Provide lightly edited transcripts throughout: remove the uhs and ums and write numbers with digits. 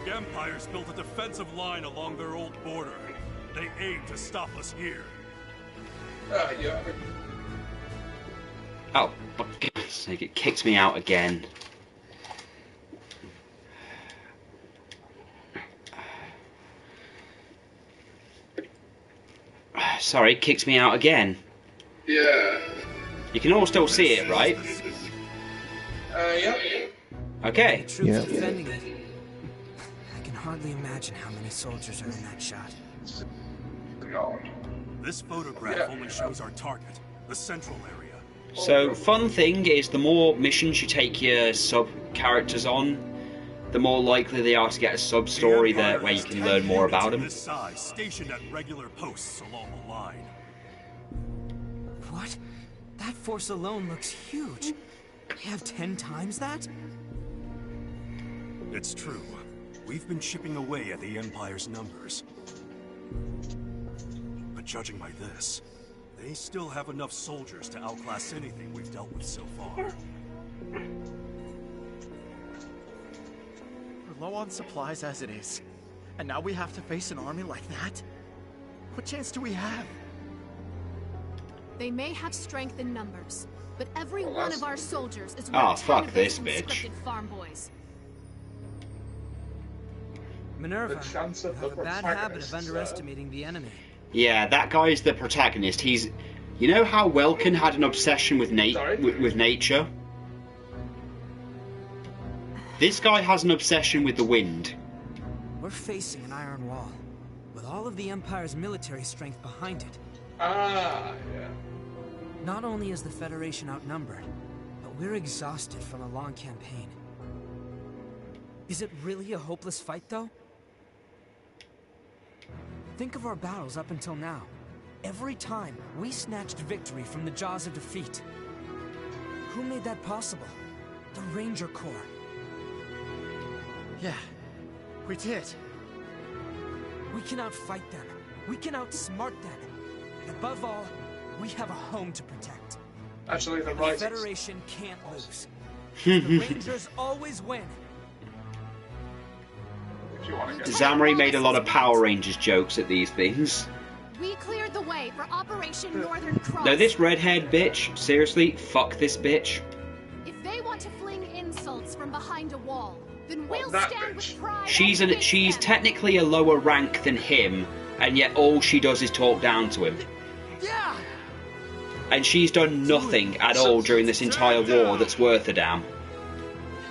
The Empire's built a defensive line along their old border. They aim to stop us here. Yeah. Oh, for God's sake, it kicks me out again. Sorry, it kicks me out again. Yeah. You can all still see it, right? Yeah. Okay. The troops defending it. I can hardly imagine how many soldiers are in that shot. God. This photograph only shows our target, the central area. So, fun thing is, the more missions you take your sub-characters on, the more likely they are to get a sub-story there where you can learn more about them. This size, stationed at regular posts along the line. What? That force alone looks huge. They have 10 times that? It's true. We've been chipping away at the Empire's numbers. But judging by this, they still have enough soldiers to outclass anything we've dealt with so far. We're low on supplies as it is. And now we have to face an army like that? What chance do we have? They may have strength in numbers, but every one of our soldiers is Oh, worth 10 fuck of this those bitch. conscripted farm boys. Minerva, The chance you of have the a bad habit protagonists, of underestimating the enemy. Yeah, that guy is the protagonist. He's... You know how Welkin had an obsession with nature? This guy has an obsession with the wind. We're facing an iron wall, with all of the Empire's military strength behind it. Yeah. Not only is the Federation outnumbered, but we're exhausted from a long campaign. Is it really a hopeless fight, though? Think of our battles up until now. Every time, we snatched victory from the jaws of defeat. Who made that possible? The Ranger Corps. Yeah, we did. We can outfight them. We can outsmart them. And above all, we have a home to protect. Actually, the The writings. Federation can't lose. The Rangers always win. If you want to get Zamri made a lot of Power Rangers jokes at these things. We cleared the way for Operation Northern Cross. No, this red-haired bitch, seriously, fuck this bitch. If they want to fling insults from behind a wall, then we'll that stand bitch. with pride. She's and face she's them. technically a lower rank than him, and yet all she does is talk down to him. Yeah! And she's done nothing at all during this entire war that's worth a damn.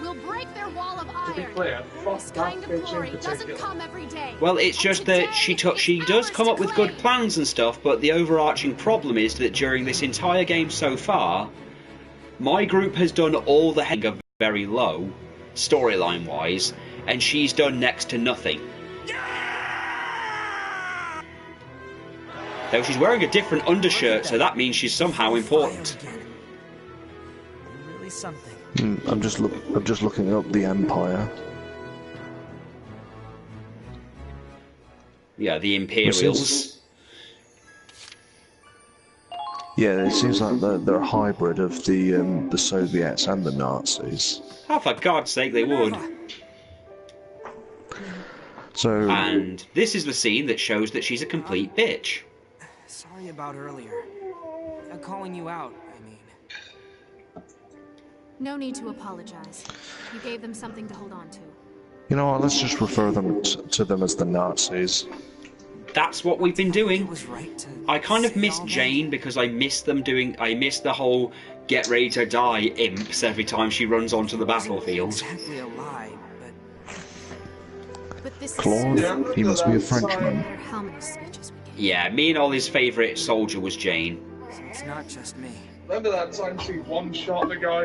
We'll break their wall of To be iron. clear, fuck This that kind of bitch glory in doesn't particular. come every day. Well, it's And just that today, she it's does ours come to up with good claim. plans and stuff, but the overarching problem is that during this entire game so far, my group has done all the heading very low, storyline-wise, and she's done next to nothing. Though she's wearing a different undershirt, so that means she's somehow important. Fire again. They're really something. I'm just looking up the Empire. Yeah, the Imperials. Yeah, it seems like they're a hybrid of the Soviets and the Nazis. Oh, for God's sake, they would. So And this is the scene that shows that she's a complete bitch. Sorry about earlier. Calling you out, I mean. No need to apologize. You gave them something to hold on to. you know what? Let's just refer them to them as the Nazis. That's what we've been It doing. was right to I kind of say miss all that. Jane because I miss the whole get ready to die imps every time she runs onto the battlefield. Exactly a lie, But this Claude, is he must be a Frenchman. no matter how many speeches we get. Yeah, me and Ollie's favourite soldier was Jane. so it's not just me. Remember that time she one-shot the guy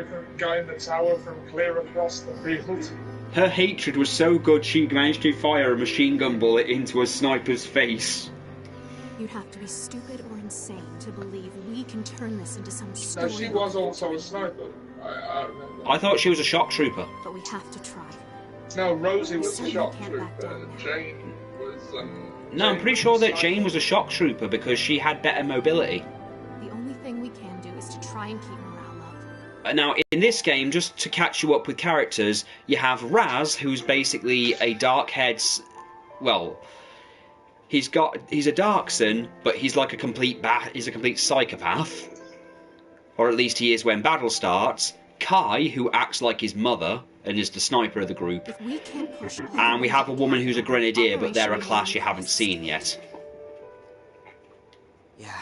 in the tower from clear across the field? Her hatred was so good she managed to fire a machine gun bullet into a sniper's face. You'd have to be stupid or insane to believe we can turn this into some No, story. she was also a sniper. I remember. I thought she was a shock trooper. But we have to try. No, Rosie was a Certainly shock can't back trooper. down now. Jane was. No, I'm Jane pretty sure was a that Jane was a shock trooper because she had better mobility. The only thing we can do is to try and keep morale up. Now, in this game, just to catch you up with characters, you have Raz, who's basically a dark-haired... Well, he's a Darkson, but he's like a complete psychopath. Or at least he is when battle starts. Kai, who acts like his mother, and is the sniper of the group. And we have a woman who's a grenadier, but they're a class you haven't seen yet. Yeah.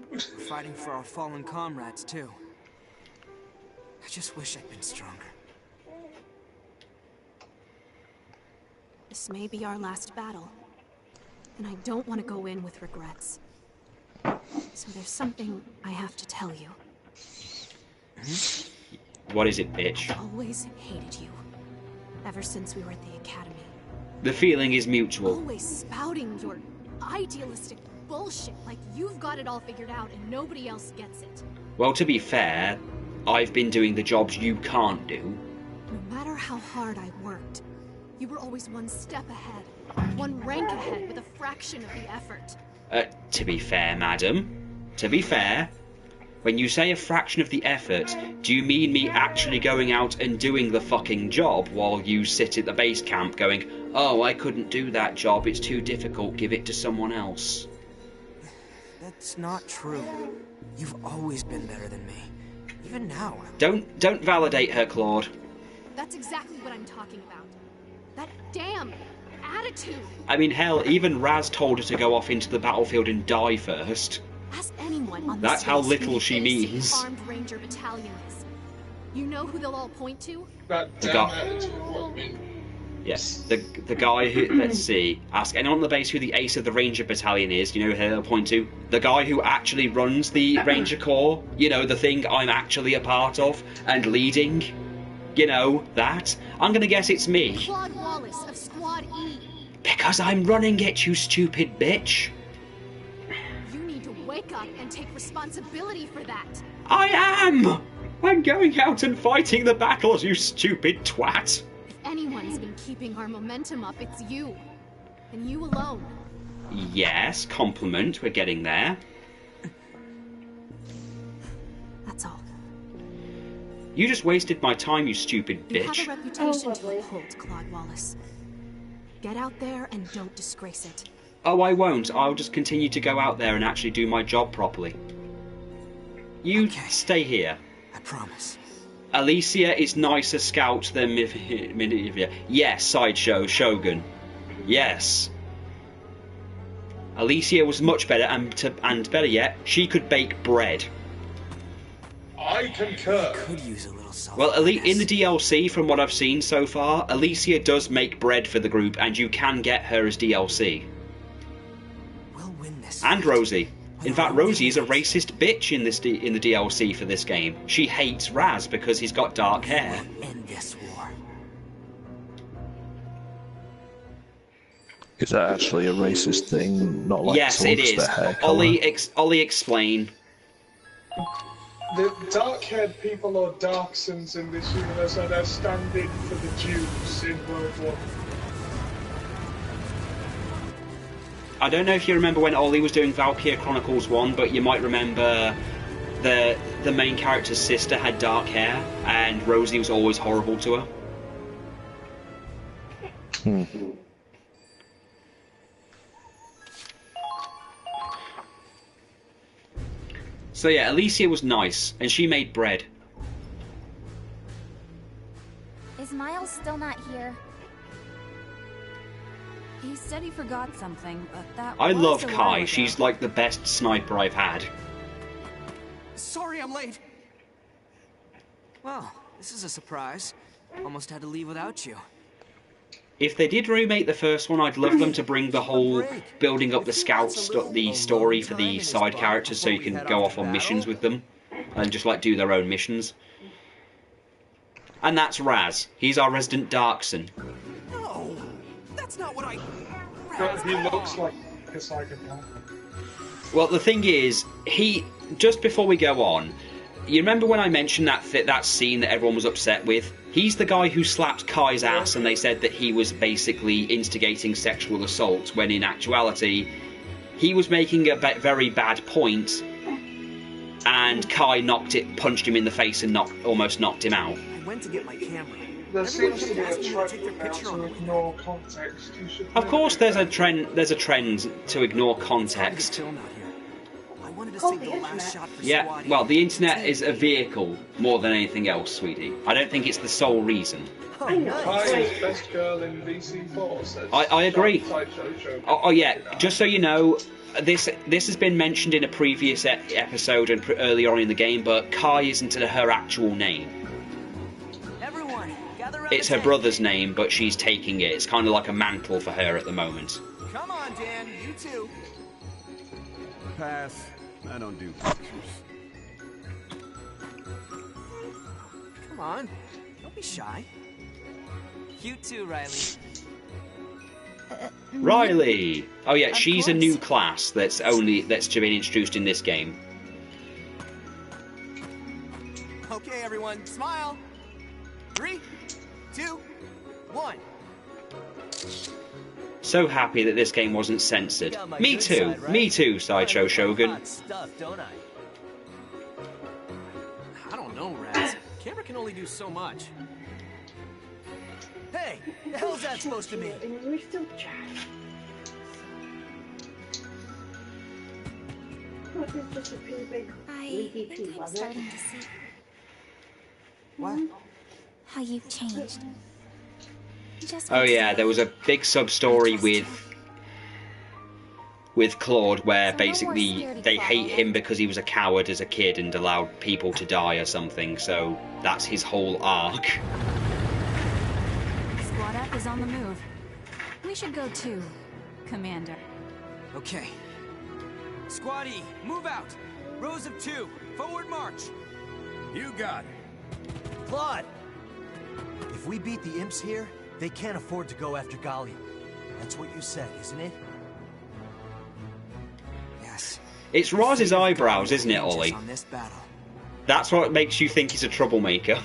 We're fighting for our fallen comrades, too. I just wish I'd been stronger. This may be our last battle. And I don't want to go in with regrets. So there's something I have to tell you. What is it, bitch? I've always hated you. Ever since we were at the academy. The feeling is mutual. Always spouting your idealistic bullshit like you've got it all figured out and nobody else gets it. Well, to be fair, I've been doing the jobs you can't do. No matter how hard I worked, you were always one step ahead. One rank ahead with a fraction of the effort. To be fair, madam. To be fair. When you say a fraction of the effort, do you mean me actually going out and doing the fucking job while you sit at the base camp going, oh, I couldn't do that job, it's too difficult, give it to someone else? That's not true. You've always been better than me. Even now. Don't validate her, Claude. That's exactly what I'm talking about. That damn attitude. I mean, hell, even Raz told her to go off into the battlefield and die first. Ask anyone on That's how little she means. Armed Ranger Battalion is. You know who they'll all point to? That The damn guy. attitude. Yes, the guy who, let's see, ask anyone on the base who the ace of the Ranger Battalion is, you know who they'll point to? The guy who actually runs the Ranger Corps, you know, the thing I'm actually a part of and leading, you know, that. I'm gonna guess it's me. Claude Wallace of Squad E. Because I'm running it, you stupid bitch. You need to wake up and take responsibility for that. I am! I'm going out and fighting the battles, you stupid twat. If anyone's been keeping our momentum up, it's you. And you alone. Yes, compliment, we're getting there. That's all. You just wasted my time, you stupid You bitch. have a reputation to uphold, Claude Wallace. Get out there and don't disgrace it. Oh, I won't. I'll just continue to go out there and actually do my job properly. You stay here. I promise. Alicia is nicer scout than Minivia. Yes, Sideshow, Shogun. Yes. Alicia was much better, and better yet, she could bake bread. I concur. Could use a little salt. Well, in the DLC, from what I've seen so far, Alicia does make bread for the group, and you can get her as DLC. We'll win this. And Rosie. In fact, Rosie is a racist bitch in the DLC for this game. She hates Raz because he's got dark hair. End this war. Is that actually a racist thing? Not like Yes, it towards is. the hair colour? Ollie, explain. The dark-haired people or Darksons in this universe are there standing for the Jews in World War I. I don't know if you remember when Ollie was doing Valkyria Chronicles 1, but you might remember the main character's sister had dark hair, and Rosie was always horrible to her. So yeah, Alicia was nice, and she made bread. Is Miles still not here? He said he forgot something, but that I was love a while Kai. ago. She's like the best sniper I've had. Sorry I'm late. Well, this is a surprise. Almost had to leave without you. If they did remake the first one, I'd love them to bring the whole building up the scouts, the story for the side characters, so you can go off on missions with them and just like do their own missions. And that's Raz. He's our resident Darkson. No, that's not what I. He looks like a psychopath. Well, the thing is, just before we go on, you remember when I mentioned that scene that everyone was upset with? He's the guy who slapped Kai's ass, and they said that he was basically instigating sexual assault, when in actuality, he was making a very bad point. and Kai punched him in the face and almost knocked him out. I went to get my camera. There seems to be a Everyone kept asking me to take trend their now picture on to the way. ignore context. You should Of never course, do there's a that. trend. There's a trend to ignore It's hard to context. film out here. I wanted to Call save the the last internet. shot for Yeah, Squatty. well, the internet is a vehicle more than anything else, sweetie. I don't think it's the sole reason. Oh, I know. Kai nice. is best girl in VC4, says I agree. Sideshow. Oh yeah, just so you know, this has been mentioned in a previous episode and earlier on in the game, but Kai isn't her actual name. Everyone, gather around It's the her tent. brother's name, but she's taking it. It's kind of like a mantle for her at the moment. Come on, Dan, you too. Pass. I don't do pictures. Come on, don't be shy. You too, Riley. Riley. Oh yeah, Of she's a course. new class that's to be introduced in this game. Okay, everyone, smile. 3, 2, 1. So happy that this game wasn't censored. Got my Me good too. side, right? Me too, Sideshow I look like Shogun. hot stuff, don't I? I don't know, Raz. Camera can only do so much. Hey, the hell's that supposed to mean? We're still chat. What is just a pretty big I think EVP, I'm was it? starting to see What? how you've changed. Just Oh yeah, consider- there was a big sub-story with Claude where So no more basically scaredy they cat, hate okay? him because he was a coward as a kid and allowed people to die or something, so that's his whole arc. Squad up is on the move. We should go too, Commander. Okay. Squatty, move out. Rows of 2, forward march. You got it. Claude! If we beat the imps here, they can't afford to go after Gallia. That's what you said, isn't it? Yes. It's Roz's eyebrows, isn't it, Ollie? On this battle. That's what makes you think he's a troublemaker.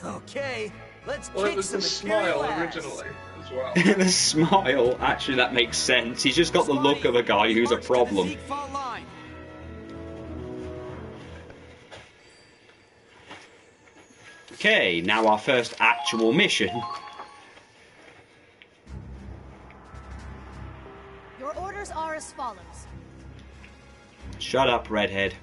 Okay, let's Well, it kick was some the smile Imperial ass. originally as well. The smile, actually that makes sense. He's just got the look of a guy who's a March to the problem. Siegfried line. Okay, now our first actual mission. Your orders are as follows. Shut up, redhead.